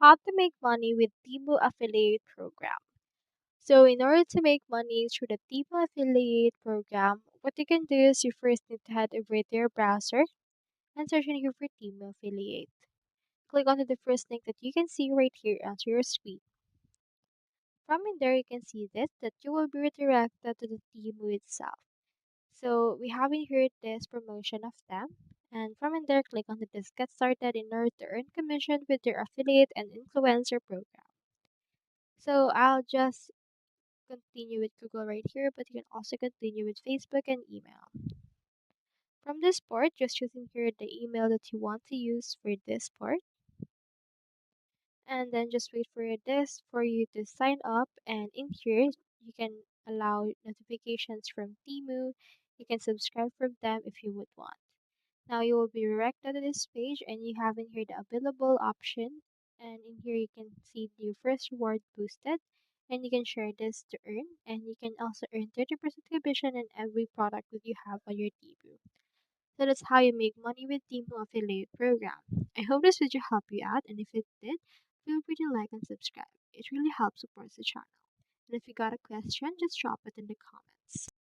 how to make money with Temu affiliate program. So in order to make money through the Temu affiliate program, what you can do is you first need to head over to your browser and search in here for Temu affiliate. Click onto the first link that you can see right here onto your screen. From in there, you can see this that you will be redirected to the Temu itself. So we have in here this promotion of them. And from in there, click on the this get started in order to earn commission with your affiliate and influencer program. So I'll just continue with Google right here, but you can also continue with Facebook and email. From this part, just choose in here the email that you want to use for this part, and then just wait for this for you to sign up. And in here, you can allow notifications from Temu. You can subscribe from them if you would want. Now you will be redirected to this page and you have in here the available option, and in here you can see the first reward boosted, and you can share this to earn, and you can also earn 30% commission in every product that you have on your Temu. So that's how you make money with Temu affiliate program. I hope this video helped you out, and if it did, feel free to like and subscribe. It really helps support the channel. And if you got a question, just drop it in the comments.